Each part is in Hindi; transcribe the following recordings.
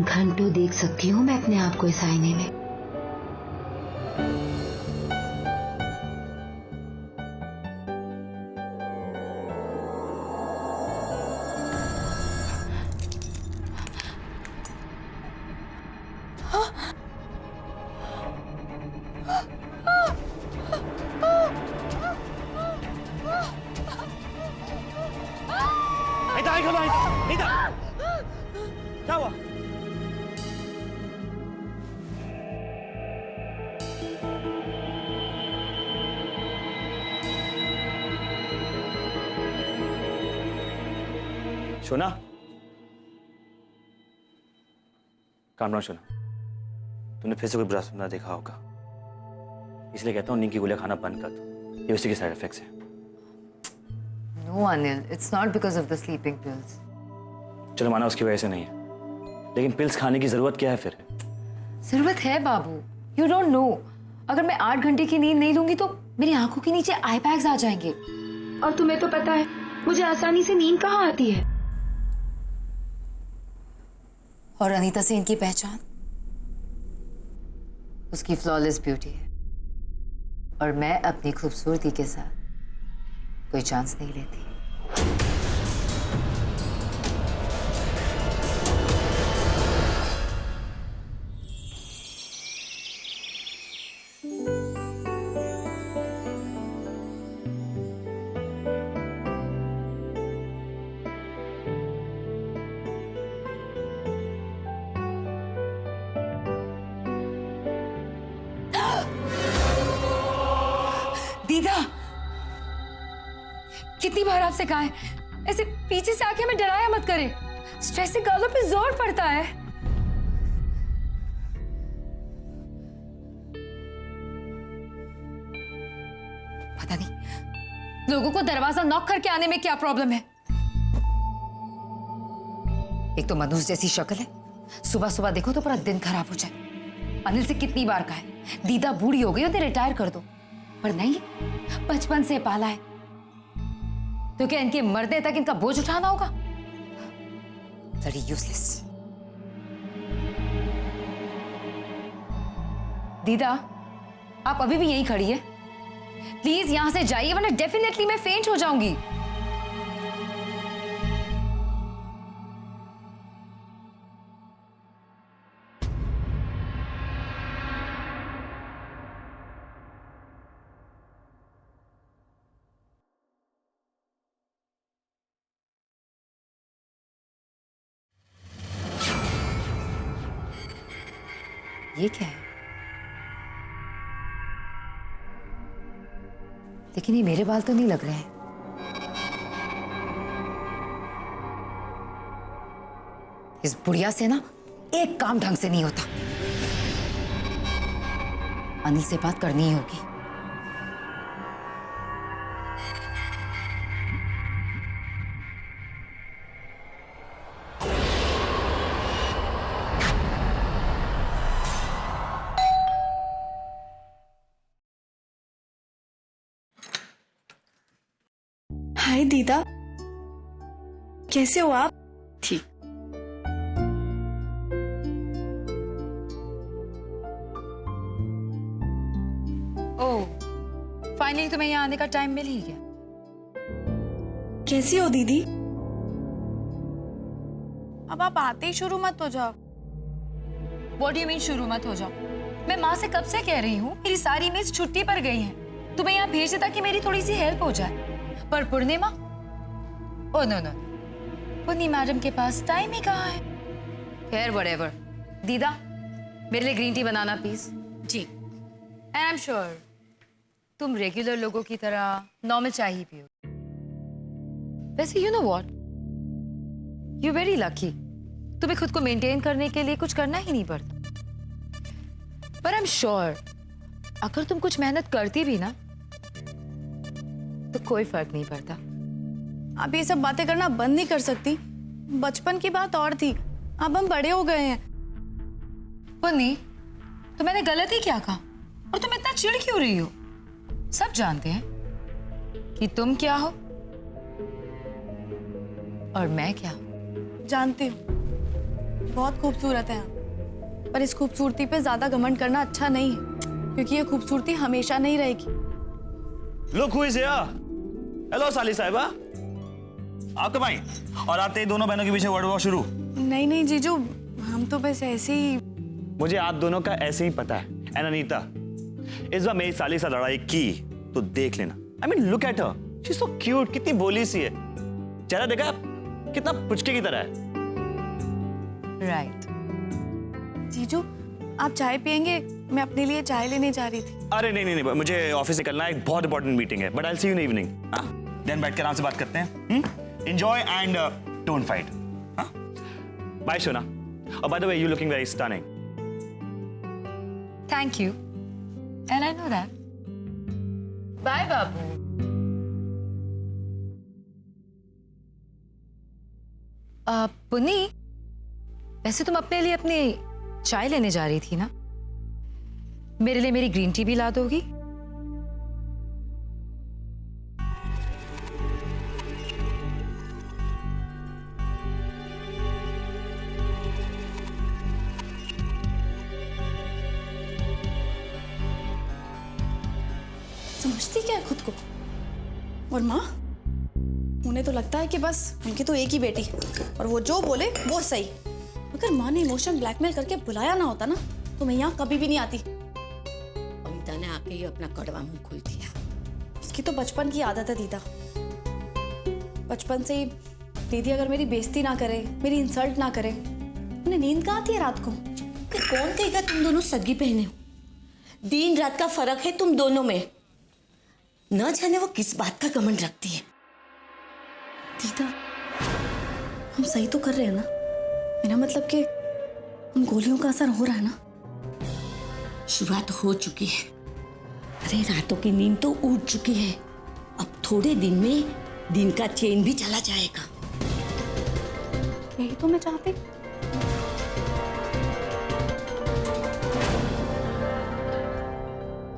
घंटों देख सकती हूँ मैं अपने आप को इस आईने में। क्या हुआ? Shona, calm down Shona. तूने फिर से कोई बुरा सपना देखा होगा, इसलिए कहता हूँ नींद की गोलियां खाना बंद कर दो। ये उसी के साइड इफेक्ट्स हैं। No, Anil, it's not because of the sleeping pills. चलो माना उसकी वजह से नहीं है, लेकिन पिल्स खाने की जरूरत क्या है फिर? जरूरत है बाबू, you don't know. अगर मैं 8 घंटे की नींद नहीं लूंगी तो मेरी आंखों के नीचे आई बैग्स आ जाएंगे। और तुम्हें तो पता है मुझे आसानी से नींद कहाँ आती है। और अनीता से इनकी पहचान उसकी फ्लॉलेस ब्यूटी है, और मैं अपनी खूबसूरती के साथ कोई चांस नहीं लेती। दीदा, कितनी बार आपसे कहा है ऐसे पीछे से आके हमें डराया मत करे, स्ट्रेस से गालों पे जोर पड़ता है। पता नहीं लोगों को दरवाजा नॉक करके आने में क्या प्रॉब्लम है। एक तो मनुष्य जैसी शक्ल है, सुबह सुबह देखो तो पूरा दिन खराब हो जाए। अनिल से कितनी बार कहा है दीदा बूढ़ी हो गई हो तो रिटायर कर दो, पर नहीं, बचपन से पाला है तो क्या इनके मरने तक इनका बोझ उठाना होगा? Very useless. दीदा, आप अभी भी यहीं खड़ी है? प्लीज यहां से जाइए वरना डेफिनेटली मैं फेंट हो जाऊंगी। ये क्या है? लेकिन ये मेरे बाल तो नहीं लग रहे हैं। इस बुढ़िया से ना एक काम ढंग से नहीं होता। अनिल से बात करनी ही होगी। हाय दीदा, कैसे हो आप? ठीक। ओह, फाइनली तुम्हें यहाँ आने का टाइम मिल ही गया। कैसी हो दीदी? अब आप आते ही शुरू मत हो जाओ। What do you mean शुरू मत हो जाओ? मैं माँ से कब से कह रही हूँ मेरी सारी मिस छुट्टी पर गई हैं, तुम्हें यहाँ भेज दे ताकि मेरी थोड़ी सी हेल्प हो जाए। पर Purnima, oh no no, Punni madam के पास टाइम ही कहाँ है। खैर व्हाटएवर। दीदा, मेरे लिए ग्रीन टी बनाना प्लीज। जी। एंड आई एम श्योर तुम रेगुलर लोगों की तरह नॉर्मल चाय ही पियो। वैसे you know what, you very lucky, तुम्हें खुद को मेंटेन करने के लिए कुछ करना ही नहीं पड़ता। पर आई एम श्योर अगर तुम कुछ मेहनत करती भी ना तो कोई फर्क नहीं पड़ता। आप ये सब बातें करना बंद नहीं कर सकती? बचपन की बात और थी, अब हम बड़े हो गए हैं। पुन्नी, तो मैंने गलत ही क्या कहा और तुम इतना चिढ़ क्यों रही हो? सब जानते हैं कि तुम क्या हो और मैं क्या हूं। जानती हूँ, बहुत खूबसूरत हैं आप, पर इस खूबसूरती पे ज्यादा घमंड करना अच्छा नहीं है, क्योंकि ये खूबसूरती हमेशा नहीं रहेगी। Look who is here. Hello साली साहिबा। आप कब आई? और आते ही दोनों बहनों के पीछे वर्ड वॉर शुरू। नहीं नहीं जीजू, हम तो बस ऐसे ही। मुझे आप दोनों का ऐसे ही पता है। एंड अनीता, इस बार मेरी साली से लड़ाई की तो देख लेना। I mean, look at her. She's so cute. कितनी भोली सी है। चेहरा देखा? कितना पुचके की तरह है। राइट। जीजू, आप चाय पियेंगे? मैं अपने लिए चाय लेने जा रही थी। अरे नहीं नहीं नहीं, मुझे ऑफिस निकलना है, एक बहुत इंपॉर्टेंट मीटिंग है, but I will see you in evening. हाँ, देन बैठ के आराम से बात करते हैं। Enjoy and don't fight. हाँ, बाय शोना। और by the way, you looking very stunning. Thank you, and I know that. Bye बाबू। पुन्नी, वैसे तुम अपने लिए अपनी चाय लेने जा रही थी ना? मेरे लिए मेरी ग्रीन टी भी ला दोगी? समझती क्या है खुद को? और माँ, उन्हें तो लगता है कि बस उनकी तो एक ही बेटी, और वो जो बोले वो सही। अगर माँ ने इमोशन ब्लैकमेल करके बुलाया ना होता ना, तो मैं यहाँ कभी भी नहीं आती। अमिता ने आके ही अपना कड़वा मुंह खोल दिया। इसकी तो बचपन की आदत है दीदा। बचपन से ही दीदी अगर मेरी बेइज्जती ना करे, मेरी इंसल्ट ना करे, उन्हें नींद कहाँ आती है रात को? कि कौन कहेगा तुम दोनों सगी बहने हो? दिन रात का फर्क है तुम दोनों में। न जाने वो किस बात का घमंड रखती है। दीदा, हम सही तो कर रहे हैं ना? मेरा मतलब कि उन गोलियों का असर हो रहा है ना? शुरुआत हो चुकी है। अरे रातों की नींद तो उड़ चुकी है। अब थोड़े दिन में दिन का चैन भी चला जाएगा। यही तो मैं चाहती।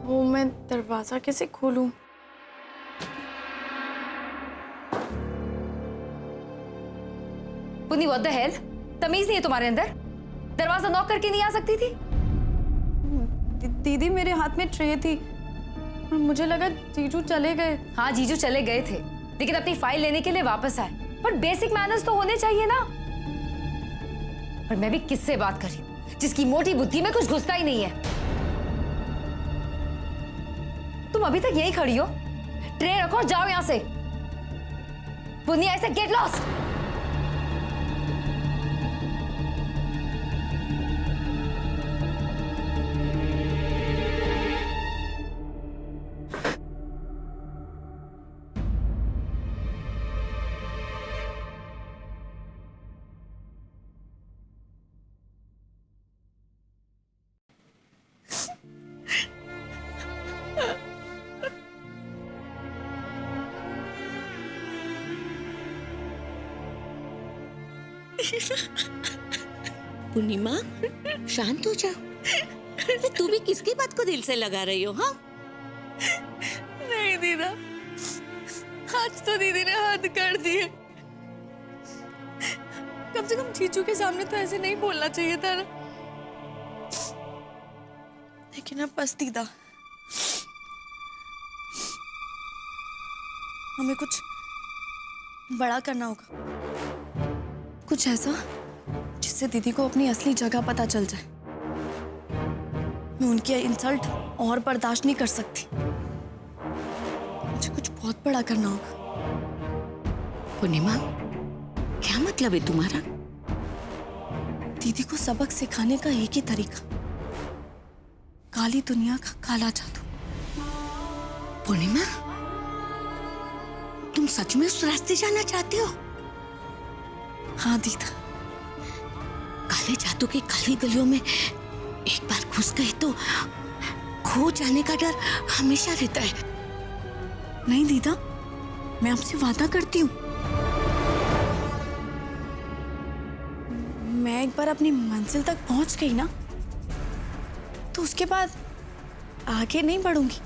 वो मैं दरवाजा कैसे खोलूं? Punni, what the hell? तमीज नहीं है तुम्हारे अंदर? दरवाजा नॉक करके नहीं आ सकती थी? दीदी, मेरे हाथ में ट्रे थी, मुझे लगा जीजू चले गए। हाँ, जीजू चले गए थे, लेकिन अपनी फाइल लेने के लिए वापस आए। पर बेसिक मैनर्स तो होने चाहिए ना। पर मैं भी किससे बात कर रही हूँ जिसकी मोटी बुद्धि में कुछ घुसता ही नहीं है। तुम अभी तक यही खड़ी हो? ट्रे रखो और जाओ यहां से। पुन्नी, ऐसे गेट लॉस्ट। पूर्णिमा, शांत हो जाओ। तू भी किसकी बात को दिल से लगा रही हो? हाँ, नहीं दीदा, आज तो दीदी ने हद कर दी है। कम से कम जीजू के सामने तो ऐसे नहीं बोलना चाहिए था ना। लेकिन अब बस दीदा, हमें कुछ बड़ा करना होगा। कुछ ऐसा जिससे दीदी को अपनी असली जगह पता चल जाए। मैं उनकी इंसल्ट और बर्दाश्त नहीं कर सकती। मुझे कुछ बहुत बड़ा करना होगा। पूर्णिमा, क्या मतलब है तुम्हारा? दीदी को सबक सिखाने का एक ही तरीका, काली दुनिया का काला जादू। पूर्णिमा, तुम सच में उस रास्ते जाना चाहते हो? हाँ दीदा। काले जादू की काली गलियों में एक बार घुस गए तो खो जाने का डर हमेशा रहता है। नहीं दीदा, मैं आपसे वादा करती हूँ, मैं एक बार अपनी मंजिल तक पहुंच गई ना, तो उसके बाद आगे नहीं बढ़ूंगी।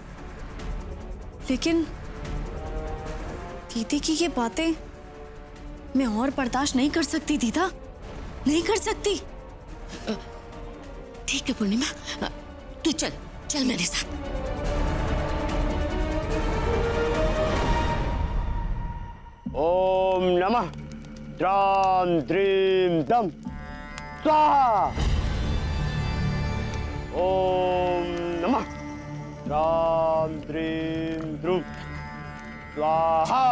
लेकिन दीदी की ये बातें मैं और बर्दाश्त नहीं कर सकती दीदा। नहीं कर सकती? ठीक है पूर्णिमा, तू चल चल मेरे साथ। ओम नमः द्राम द्रीम दम स्वाहा। ओम नमः द्राम द्रीम द्रुम स्वाहा।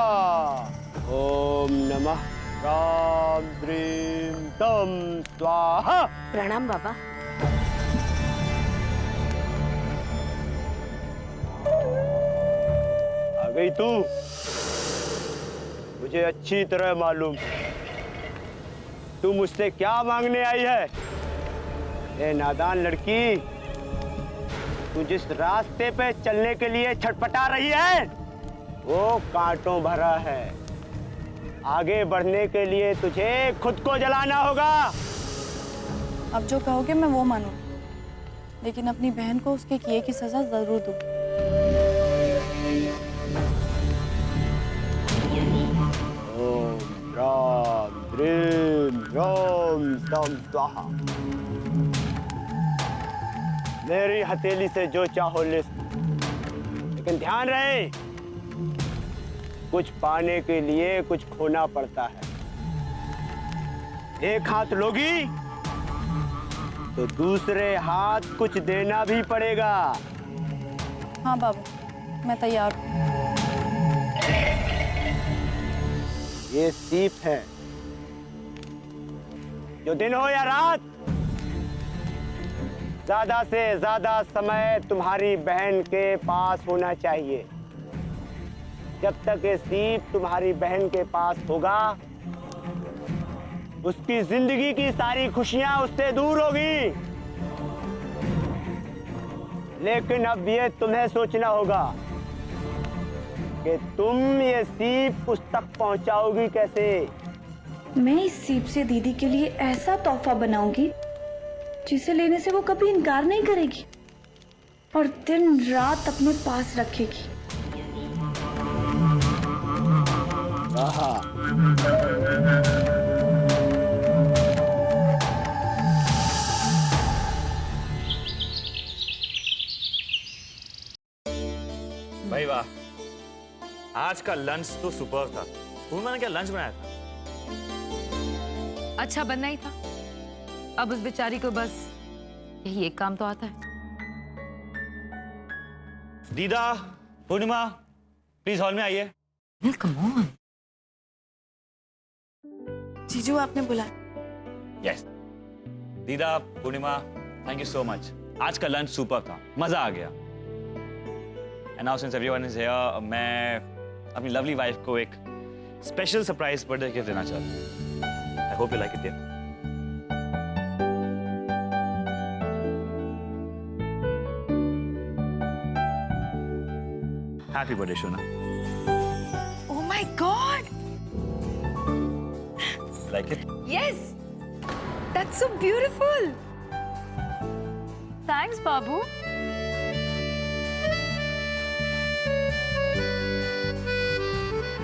ओम नमः द्राम द्रीम दम स्वाहा। प्रणाम बाबा। आ गई तू? मुझे अच्छी तरह मालूम तू मुझसे क्या मांगने आई है। ए नादान लड़की, तू जिस रास्ते पे चलने के लिए छटपटा रही है वो कांटों भरा है। आगे बढ़ने के लिए तुझे खुद को जलाना होगा। अब जो कहोगे मैं वो मानूं, लेकिन अपनी बहन को उसके किए की सजा जरूर दूं। ओम राम द्रीम रोम दम स्वाहा। मेरी हथेली से जो चाहो ले, लेकिन ध्यान रहे कुछ पाने के लिए कुछ खोना पड़ता है। एक हाथ लोगी तो दूसरे हाथ कुछ देना भी पड़ेगा। हाँ बाबू, मैं तैयार हूँ। ये सीप है। जो दिन हो या रात, ज्यादा से ज्यादा समय तुम्हारी बहन के पास होना चाहिए। जब तक ये सीप तुम्हारी बहन के पास होगा, उसकी जिंदगी की सारी खुशियां उससे दूर होगी। लेकिन अब ये तुम्हें सोचना होगा कि तुम ये सीप उस तक पहुंचाओगी कैसे। मैं इस सीप से दीदी के लिए ऐसा तोहफा बनाऊंगी जिसे लेने से वो कभी इनकार नहीं करेगी और दिन रात अपने पास रखेगी। आहा। भाई वाह, आज का लंच तो सुपर था। पूर्णिमा ने क्या लंच बनाया था? अच्छा बनना ही था। अब उस बेचारी को बस यही एक काम तो आता है। दीदा, पूर्णिमा, प्लीज हॉल में आइए। Come on. जीजू आपने बुलाया? यस। दीदा, पूर्णिमा, थैंक यू सो मच। आज का लंच सुपर था, मजा आ गया। And now since everyone is here, मैं अपनी लवली वाइफ को एक स्पेशल सरप्राइज बर्थडे गिफ्ट देना चाहता हूँ। I hope you like it dear. Happy birthday Shona. Oh my God! Like it? Yes! That's so beautiful! Thanks, Babu.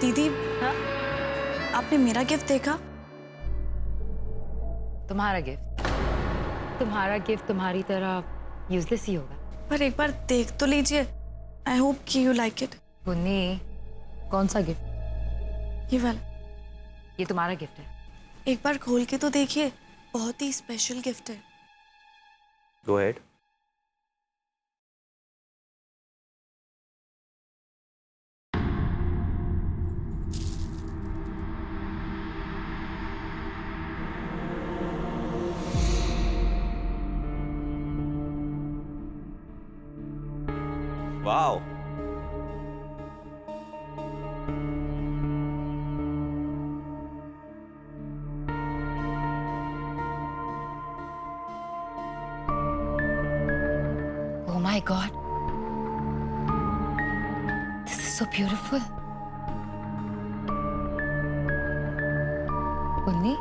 दीदी, हाँ? आपने मेरा गिफ्ट देखा? तुम्हारा गिफ्ट? तुम्हारा गिफ्ट तुम्हारी तरह यूजलेस ही होगा। पर एक बार देख तो लीजिए। आई होप कि यू लाइक इट। पुन्नी, कौन सा गिफ्ट? ये वाला। ये तुम्हारा गिफ्ट है। एक बार खोल के तो देखिए, बहुत ही स्पेशल गिफ्ट है। Go ahead. Wow. Oh my God. This is so beautiful. Punni,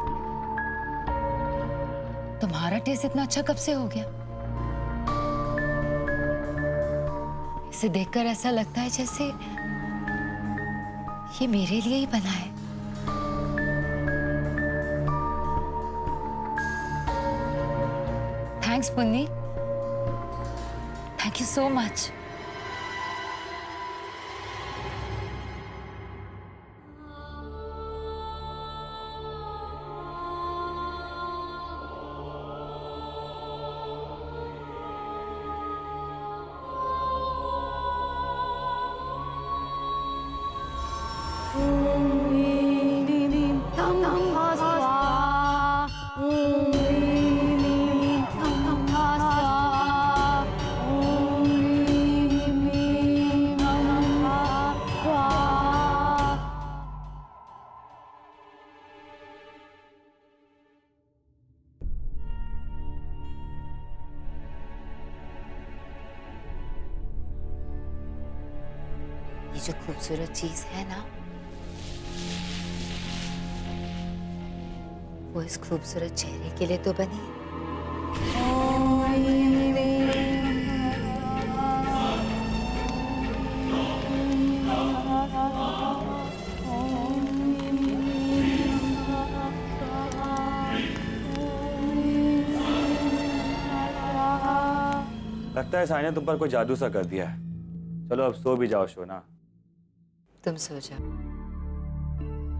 तुम्हारा टेस्ट इतना अच्छा कब से हो गया? इसे देखकर ऐसा लगता है जैसे ये मेरे लिए ही बना है। Thanks, Punni. Thank you so much. ये जो खूबसूरत चीज है ना, वो इस खूबसूरत चेहरे के लिए तो बनी है। लगता है साई ने तुम पर कोई जादू सा कर दिया है। चलो अब सो भी जाओ शोना। तुम सो जाओ,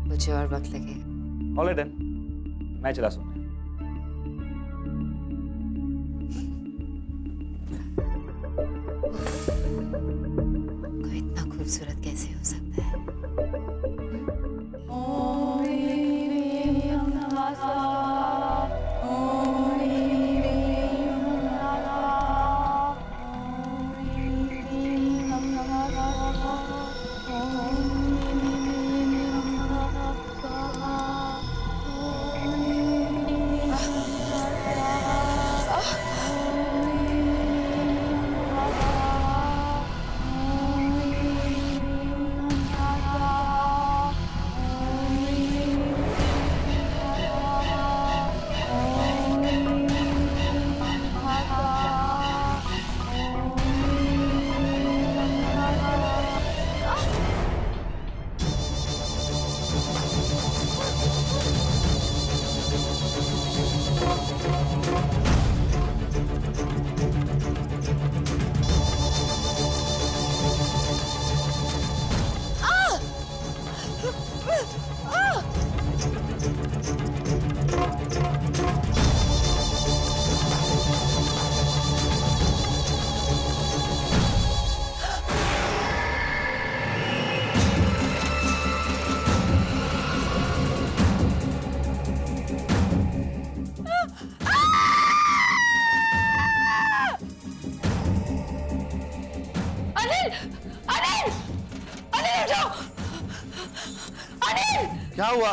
मुझे और वक्त लगेगा। ऑलराइट देन, मैं चला सोने। कोई इतना खूबसूरत कैसे हो सकता है? क्या हुआ?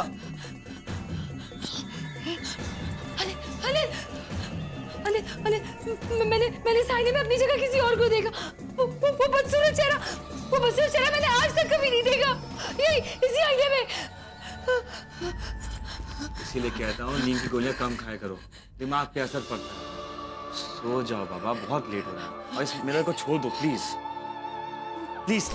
मैंने साइने में अपनी जगह किसी और को देखा। वो बदसूरत चेहरा मैंने आज तक कभी नहीं देखा। यही इसी आईने में। इसीलिए कहता हूँ नींद की गोलियां कम खाया करो, दिमाग पे असर पड़ता है। सो जाओ बाबा, बहुत लेट हो रहा है। और इस मिरर को छोड़ दो प्लीज प्लीज।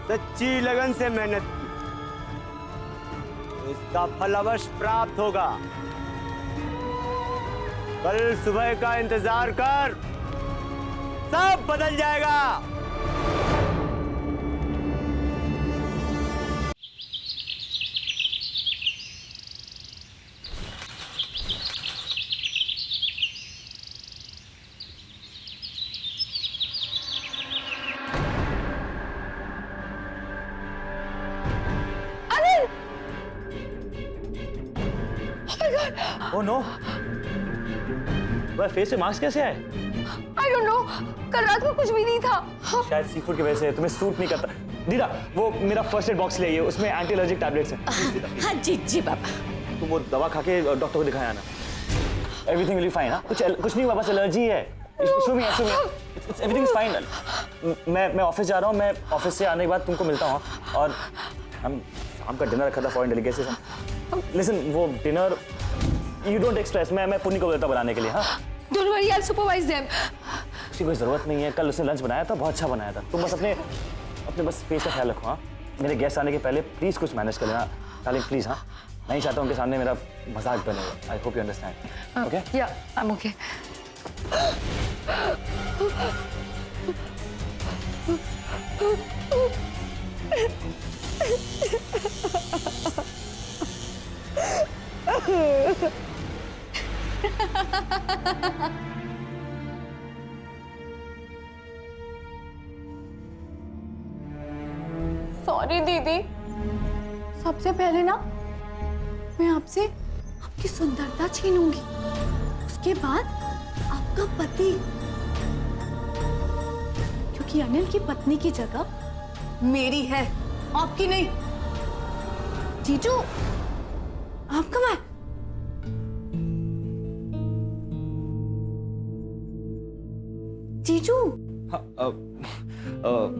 सच्ची लगन से मेहनत की, इसका फल अवश्य प्राप्त होगा। कल सुबह का इंतजार कर, सब बदल जाएगा। ओह नो, वह फेस पे मास्क कैसे आए? I don't know, कल रात को कुछ भी नहीं था। शायद सी फूड की वजह से तुम्हें सूट नहीं करता। दीदा, वो मेरा फर्स्ट एड बॉक्स ले आइए, उसमें एंटी एलर्जिक टैबलेट्स हैं। हाँ जी जी बाबा। तुम वो दवा खा के डॉक्टर को दिखाया ना। Everything will be fine. कुछ नहीं हुआ, बस एलर्जी है। Show me everything is fine. मैं ऑफिस जा रहा हूँ, मैं ऑफिस से आने के बाद तुमको मिलता हूँ और हम शाम का डिनर रखा था फॉरेन डेलीगेट से। लिसन, वो डिनर यू डोंट एक्सप्रेस, मैं पुनी को देता बनाने के लिए। हाँ, don't worry, I supervise them. उसकी कोई जरूरत नहीं है, कल उसने लंच बनाया था, बहुत अच्छा बनाया था। तुम बस अपने बस फेस का ख्याल रखो। हाँ, मेरे गेस्ट आने के पहले प्लीज कुछ मैनेज कर लेना डार्लिंग, प्लीज। हाँ, नहीं चाहता उनके सामने मेरा मजाक बने। आई होप यू अंडरस्टैंड। ओके? या आई एम ओके। सॉरी दीदी, सबसे पहले ना मैं आपसे आपकी सुंदरता छीनूंगी, उसके बाद आपका पति, क्योंकि अनिल की पत्नी की जगह मेरी है, आपकी नहीं। जीजू, आप कब आए? जीजू, हाँ,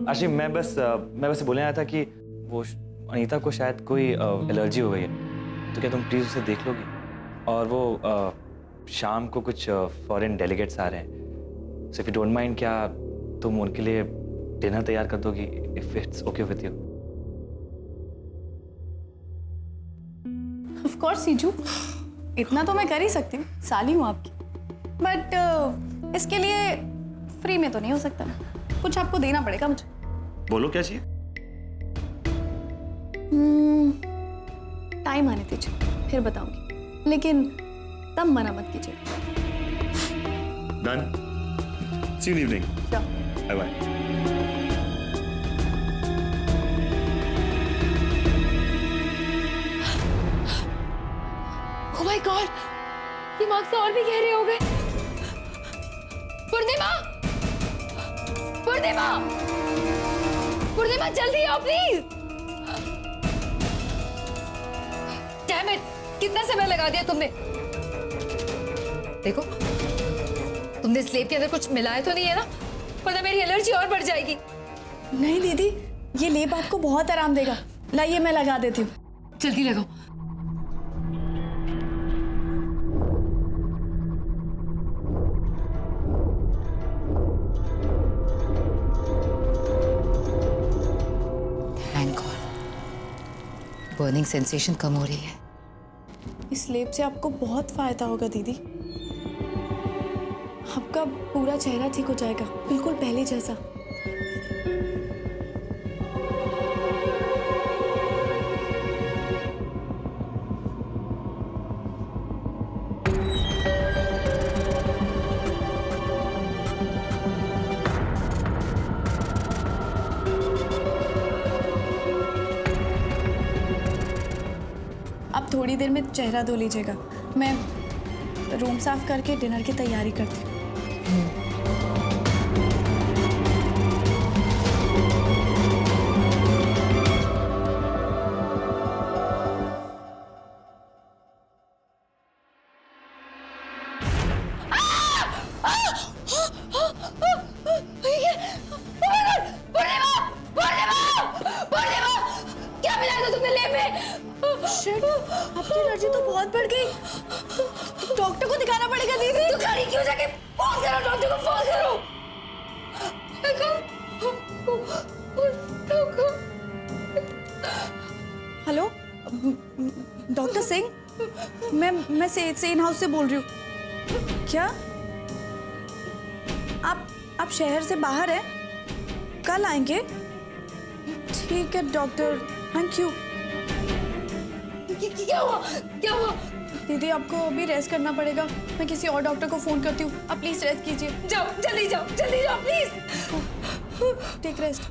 आशी, मैं बस बोलने आया था कि वो अनीता को शायद कोई एलर्जी हो गई है, तो क्या तुम प्लीज उसे देख लोगी? और वो शाम को कुछ फॉरेन डेलीगेट्स आ रहे हैं, so if you don't mind, क्या तुम उनके लिए डिनर तैयार कर दोगी, if it's okay with you? Of course जीजू, इतना तो मैं कर ही सकती हूँ, साली हूँ आपकी। बट इसके लिए फ्री में तो नहीं हो सकता ना, कुछ आपको देना पड़ेगा मुझे। बोलो क्या चाहिए? टाइम आने दीजिए, फिर बताऊंगी, लेकिन तब मना मत कीजिएगा। Done, see you in evening, bye bye. Oh my God, ये मार्क्स और भी गहरे हो गए। पूर्णिमा, पूर्णिमा, पूर्णिमा जल्दी आओ प्लीज। डैम इट, कितना समय लगा दिया तुमने? देखो, तुमने स्लेब के अंदर कुछ मिलाया तो नहीं है ना, वरना मेरी एलर्जी और बढ़ जाएगी। नहीं दीदी, ये लेप आपको बहुत आराम देगा, लाइए मैं लगा देती हूँ। जल्दी लगाओ। थैंक गॉड, बर्निंग सेंसेशन कम हो रही है। इस लेप से आपको बहुत फायदा होगा दीदी, आपका पूरा चेहरा ठीक हो जाएगा, बिल्कुल पहले जैसा। अब थोड़ी देर में चेहरा धो लीजिएगा, मैं रूम साफ करके डिनर की तैयारी करती हूँ। शिट, आपकी एलर्जी तो बहुत बढ़ गई, डॉक्टर को दिखाना पड़ेगा दीदी। तो खड़ी क्यों, जाके फोन करो, डॉक्टर को फोन करो। हेलो डॉक्टर सिंह, मैं सेन हाउस से बोल रही हूँ। क्या आप शहर से बाहर हैं? कल आएंगे? ठीक है डॉक्टर, थैंक यू। क्या हुआ, क्या हुआ? दीदी आपको अभी रेस्ट करना पड़ेगा, मैं किसी और डॉक्टर को फोन करती हूँ, आप प्लीज रेस्ट कीजिए। जाओ, जल्दी जाओ, जल्दी जाओ प्लीज। Take rest.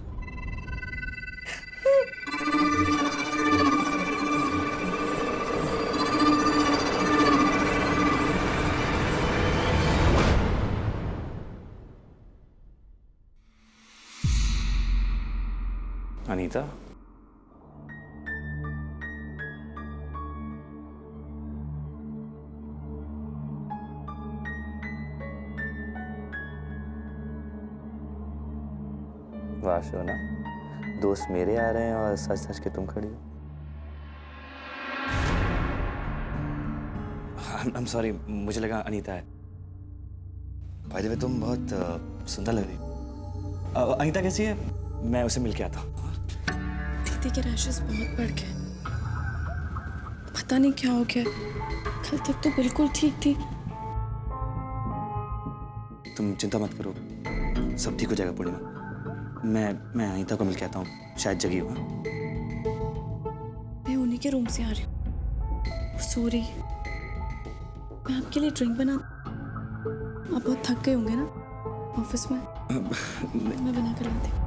अनीता, वाह सोना, दोस्त मेरे आ रहे हैं और सच सच के तुम खड़ी हो। I'm sorry, मुझे लगा अनीता है। By the way, तुम बहुत सुंदर लग रही हो। अनीता कैसी है? मैं उसे मिल के आता हूँ। दीदी के रैशेस बहुत बढ़ गए, पता नहीं क्या हो गया। कल तक तो बिल्कुल ठीक थी। तुम चिंता मत करो, सब ठीक हो जाएगा पूर्णिमा। मैं अनीता को मिल के आता हूँ, शायद जगी हुआ। मैं उन्हीं के रूम से आ रही हूँ, वो सो रही है। मैं आपके लिए ड्रिंक बना, आप बहुत थक गए होंगे ना ऑफिस में। मैं बना कर लाती हूँ।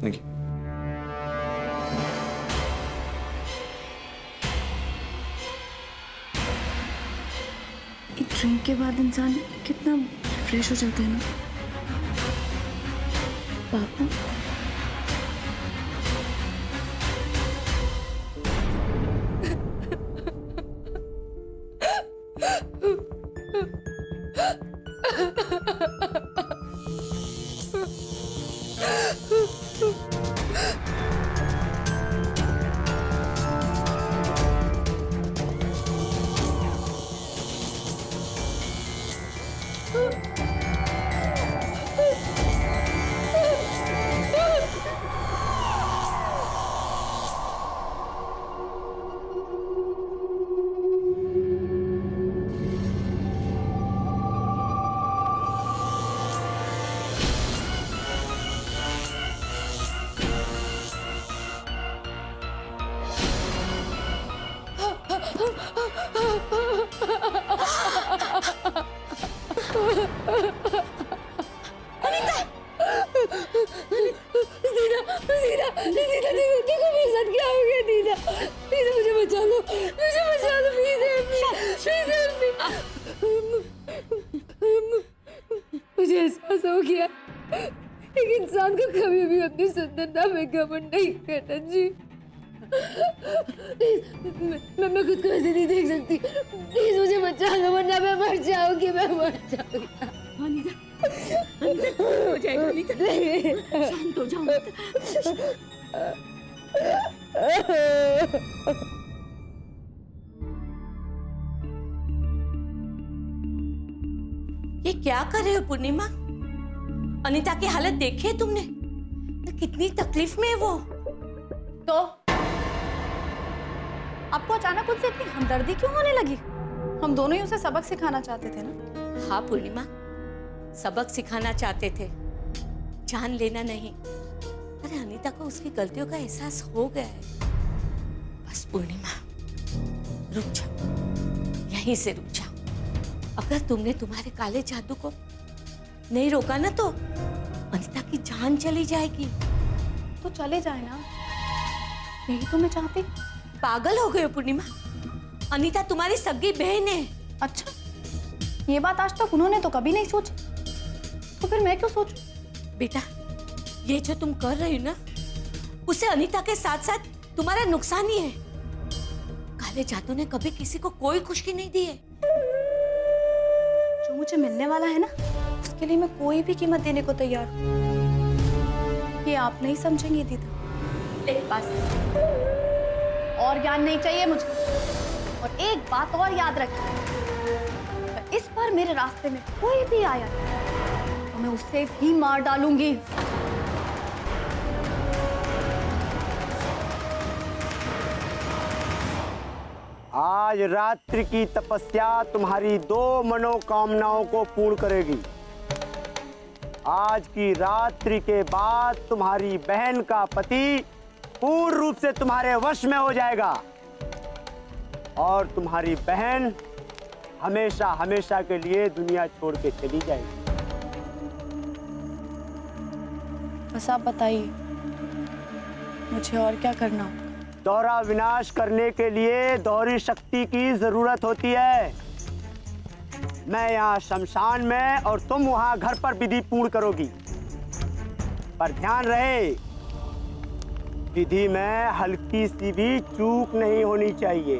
Thank you. एक ड्रिंक के बाद इंसान कितना फ्रेश हो जाता है ना पापा। देखो मेरे साथ क्या हो गया। दीदा दीदा मुझे बचा लो, मुझे बचा लो प्लीज। मुझे एहसास हो गया एक इंसान को कभी भी अपनी सुंदरता में घमंड नहीं करना जी। मैं खुद को ऐसे नहीं देख सकती, प्लीज मुझे बचा लो वरना मैं मर जाऊंगी, मैं मर जाऊंगी। हो जाएगा अनीता, शांत हो जाओ अनीता। ये क्या कर रहे हो पूर्णिमा? अनीता की हालत देखी है तुमने? कितनी तकलीफ में है वो। तो आपको अचानक उनसे इतनी हमदर्दी क्यों होने लगी? हम दोनों ही उसे सबक सिखाना चाहते थे ना। हाँ पूर्णिमा, सबक सिखाना चाहते थे, जान लेना नहीं। अरे अनीता को उसकी गलतियों का एहसास हो गया है। बस पूर्णिमा रुक जाओ, यहीं से रुक जाओ। अगर तुमने तुम्हारे काले जादू को नहीं रोका ना तो अनीता की जान चली जाएगी। तो चले जाए ना, यही तो मैं चाहती। पागल हो गए हो पूर्णिमा, अनीता तुम्हारी सगी बहन है। अच्छा, ये बात आज तक उन्होंने तो कभी नहीं सोची, तो फिर मैं क्यों सोचूं? बेटा, ये जो तुम कर रही हो ना, उसे अनीता के साथ साथ तुम्हारा नुकसान ही है। काले जादू ने कभी किसी को कोई खुशी नहीं दी है। जो मुझे मिलने वाला है ना, उसके लिए मैं कोई भी कीमत देने को तैयार हूँ। ये आप नहीं समझेंगे दीदा। बस और ज्ञान नहीं चाहिए मुझे। और एक बात और याद रखें, इस बार मेरे रास्ते में कोई भी आया तो मैं उसे भी मार डालूंगी। आज रात्रि की तपस्या तुम्हारी 2 मनोकामनाओं को पूर्ण करेगी। आज की रात्रि के बाद तुम्हारी बहन का पति पूर्ण रूप से तुम्हारे वश में हो जाएगा और तुम्हारी बहन हमेशा हमेशा के लिए दुनिया छोड़ के चली जाएगी। बस आप बताइए, मुझे और क्या करना होगा? दोहरा विनाश करने के लिए दोहरी शक्ति की जरूरत होती है। मैं यहाँ शमशान में और तुम वहां घर पर विधि पूर्ण करोगी। पर ध्यान रहे, विधि में हल्की सी भी चूक नहीं होनी चाहिए,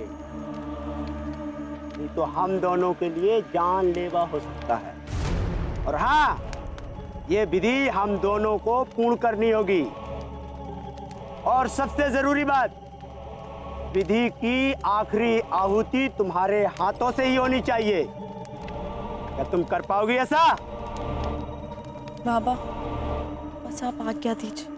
नहीं तो हम दोनों के लिए जानलेवा हो सकता है। और हाँ, ये विधि हम दोनों को पूर्ण करनी होगी। और सबसे जरूरी बात, विधि की आखिरी आहुति तुम्हारे हाथों से ही होनी चाहिए। क्या तुम कर पाओगी ऐसा? बाबा, बस आप आज्ञा दीजिए।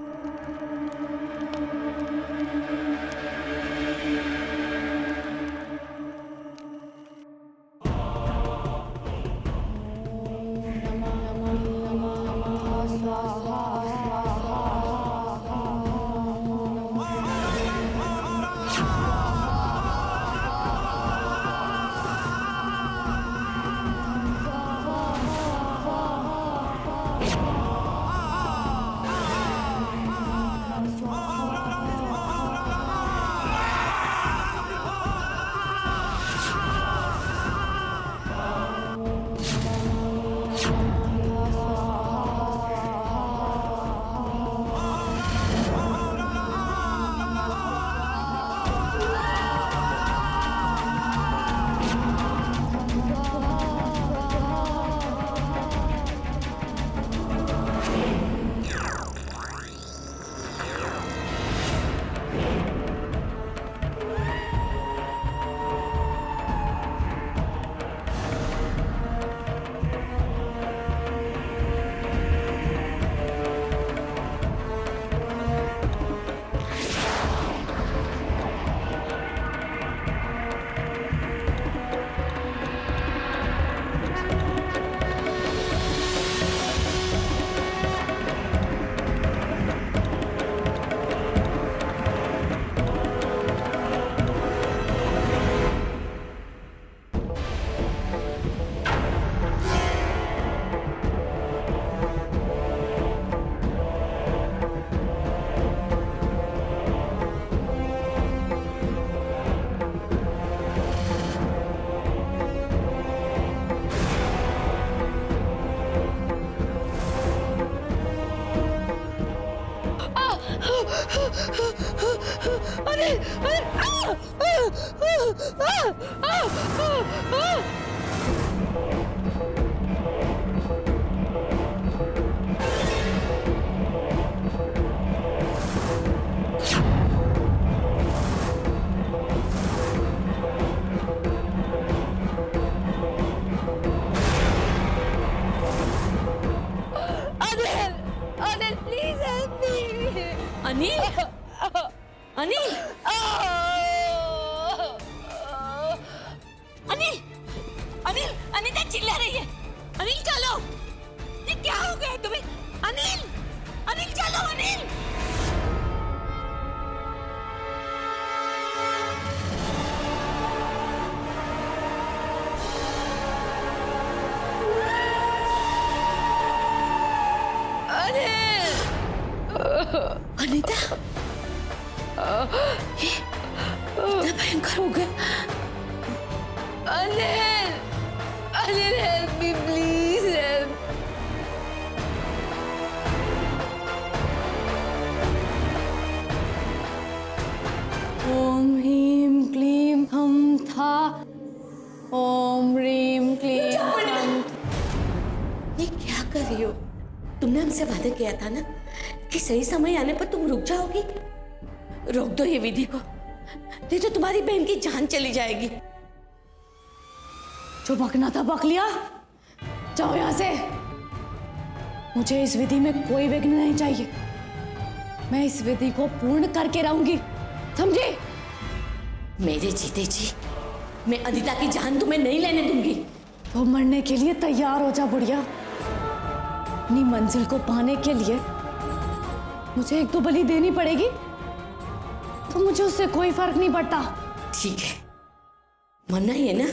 अनिल, अनिल, अनिल, अनिल, अनिता चिल्ला रही है। अनिल चलो, ये क्या हो गया तुम्हें? अनिल, अनिल चलो, अनिल। अनिता, ये इतना भयंकर हो गया। Anil, Anil help me please help. ओम ह्रीम क्लीम हम था। ओम ह्रीम क्लीम हम। ये क्या कर रही हो? तुमने हमसे वादा किया था ना कि सही समय आने पर तुम रुक जाओगी। रोक दो ये विधि को, नहीं तो तुम्हारी बहन की जान चली जाएगी। जो बकना था बक लिया, जाओ यहां से। मुझे इस विधि में कोई विघ्न नहीं चाहिए। मैं इस विधि को पूर्ण करके रहूंगी, समझे? मेरे जीते जी मैं अनिता की जान तुम्हें नहीं लेने दूंगी। तो मरने के लिए तैयार हो जा बुढ़िया। अपनी मंजिल को पाने के लिए मुझे एक तो बलि देनी पड़ेगी, तो मुझे उससे कोई फर्क नहीं पड़ता। ठीक है, मरना ही है ना,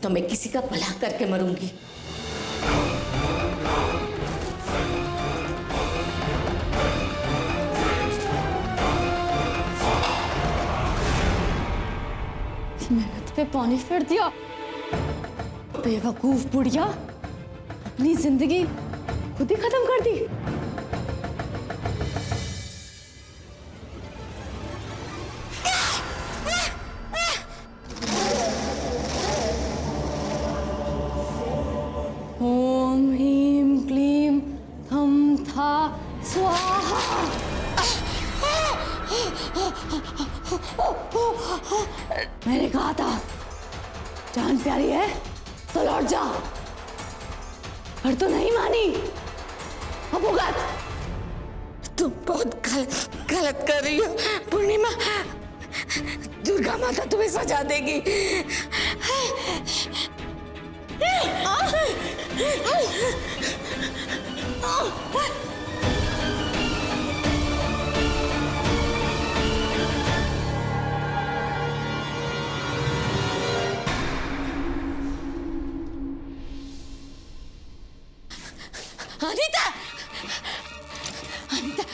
तो मैं किसी का भला करके मरूंगी। पे पानी फेर दिया। बेवकूफ बुढ़िया, अपनी जिंदगी खुद ही खत्म कर दी। ओम ह्रीं क्लीं थम था स्वाहा। मैंने कहा था जान प्यारी है तो लौट जा, पर तो नहीं मानी। अब भुगत। तुम बहुत गलत कर रही हो पूर्णिमा। दुर्गा माता तुम्हें सजा देगी। अनीता, अनीता,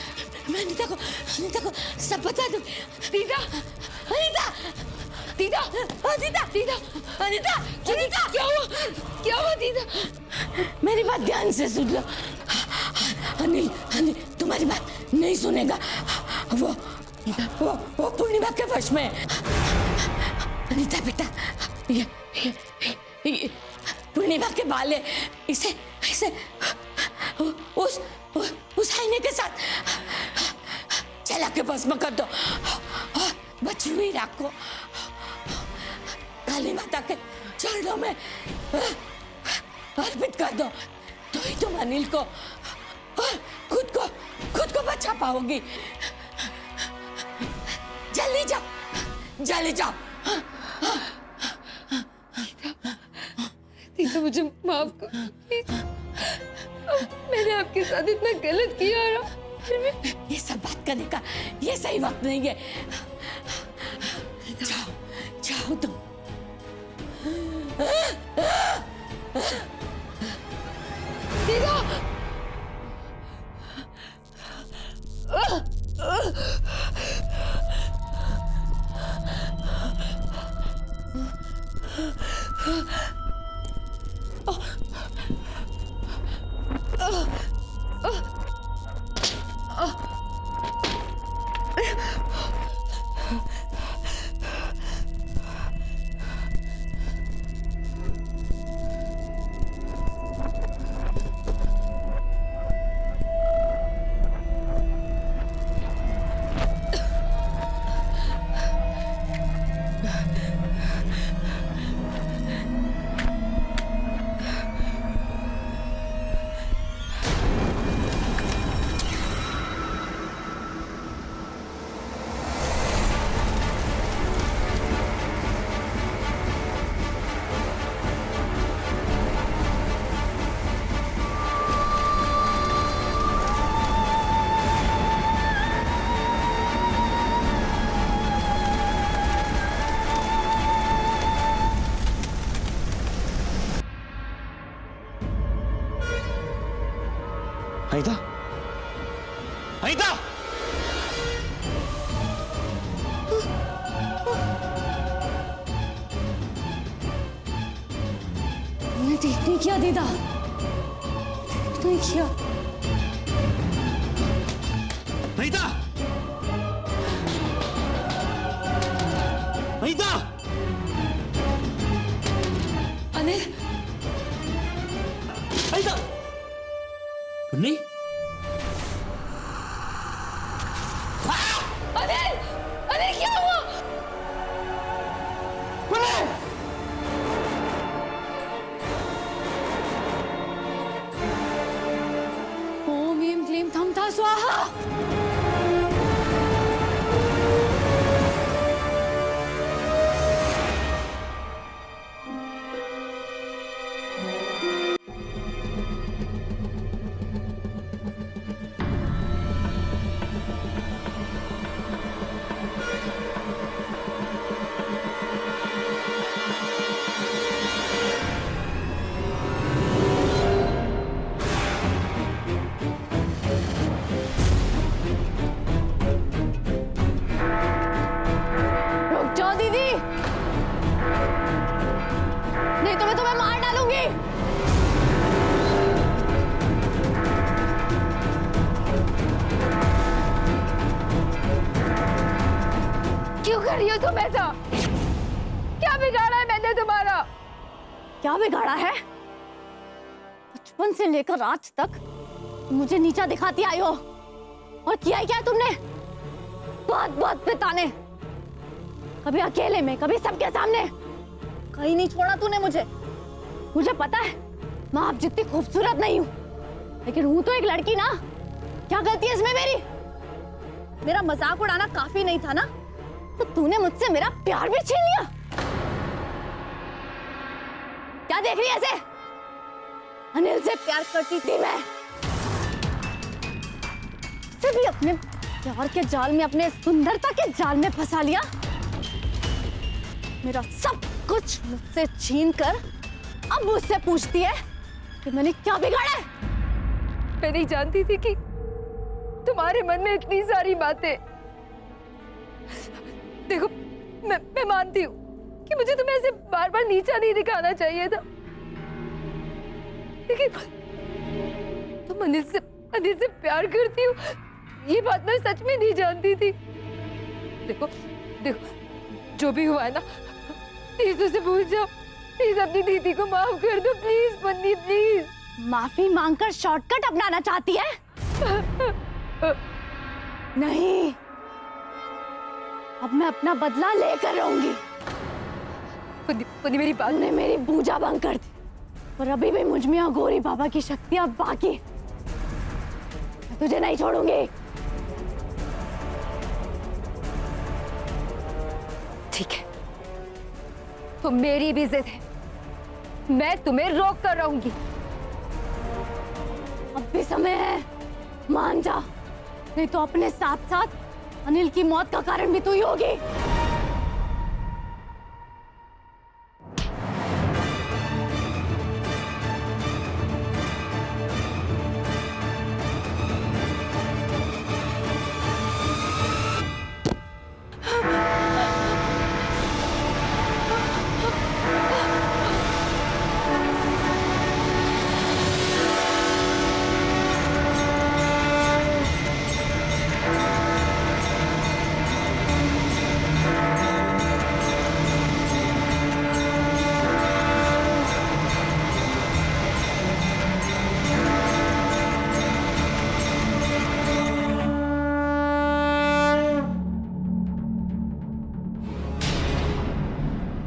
मैं अनीता को सब बता दूं। दीदा, अनीता, दीदा, अनीता, दीदा, अनीता, अनीता, क्या हुआ दीदा? मेरी बात ध्यान से सुन लो। अनिल तुम्हारी बात नहीं सुनेगा। वो पूर्णिमा के वश में है। अनीता बेटा, ये पूर्णिमा के बाल है। इसे उस आईने के साथ चला के भस्म कर दो। बची हुई राख को काली माता के चरणों में अर्पित कर दो, तो ही तुम अनिल को खुद को बचा पाओगी। जल्दी जाओ। दीदा मुझे माफ कर प्लीज। मैंने आपके साथ इतना गलत किया और ये सब बात करने का ये सही वक्त नहीं है। जाओ तुम। दीदा, अनीता, अनीता, मैंने ठीक नहीं किया दीदा, ठीक नहीं किया। अनीता, अनीता, अनिल, अनीता, पुन्नी, अनिल, अनिल क्या हुआ? ओम ह्रीं क्लीं थम था स्वाहा। छोड़ूंगी। क्यों कर रही हो तुम ऐसा? क्या बिगाड़ा है मैंने तुम्हारा? क्या बिगाड़ा है? बचपन से लेकर आज तक मुझे नीचा दिखाती आई हो, और किया ही क्या तुमने? बात बात पे ताने, कभी अकेले में, कभी सबके सामने। कहीं नहीं छोड़ा तूने मुझे। मुझे पता है मैं आप जितनी खूबसूरत नहीं हूं, लेकिन हूं तो एक लड़की ना। क्या गलती है इसमें मेरी? मेरा मजाक उड़ाना काफी नहीं था ना, तो तूने मुझसे मेरा प्यार भी छीन लिया। क्या देख रही है ऐसे? अनिल से प्यार करती थी मैं, उसे भी अपने प्यार के जाल में, अपने सुंदरता के जाल में फंसा लिया। मेरा सब कुछ मुझसे छीन कर अब मुझसे पूछती है कि मैंने क्या बिगाड़ा है। मैं नहीं जानती थी कि तुम्हारे मन में इतनी सारी बातें। देखो, मैं मानती हूँ कि मुझे तुम्हें ऐसे बार बार नीचा नहीं दिखाना चाहिए था, लेकिन तुम अनिल से प्यार करती हो, ये बात मैं सच में नहीं जानती थी। देखो, जो भी हुआ है ना, प्लीज उसे भूल जाओ। प्लीज अपनी दीदी को माफ कर दो, प्लीज पन्नी, प्लीज। माफी मांगकर शॉर्टकट अपनाना चाहती है? नहीं, अब मैं अपना बदला लेकर रहूंगी। पन्नी मेरी बात। तूने मेरी पूजा भंग कर दी, और अभी भी मुझ में अघोरी बाबा की शक्तियां बाकी। मैं तुझे नहीं छोड़ूंगी। ठीक है, तो मेरी भी जिद है, मैं तुम्हें रोक कर रहूंगी। अब भी समय है, मान जा, नहीं तो अपने साथ साथ अनिल की मौत का कारण भी तू ही होगी।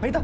अनीता,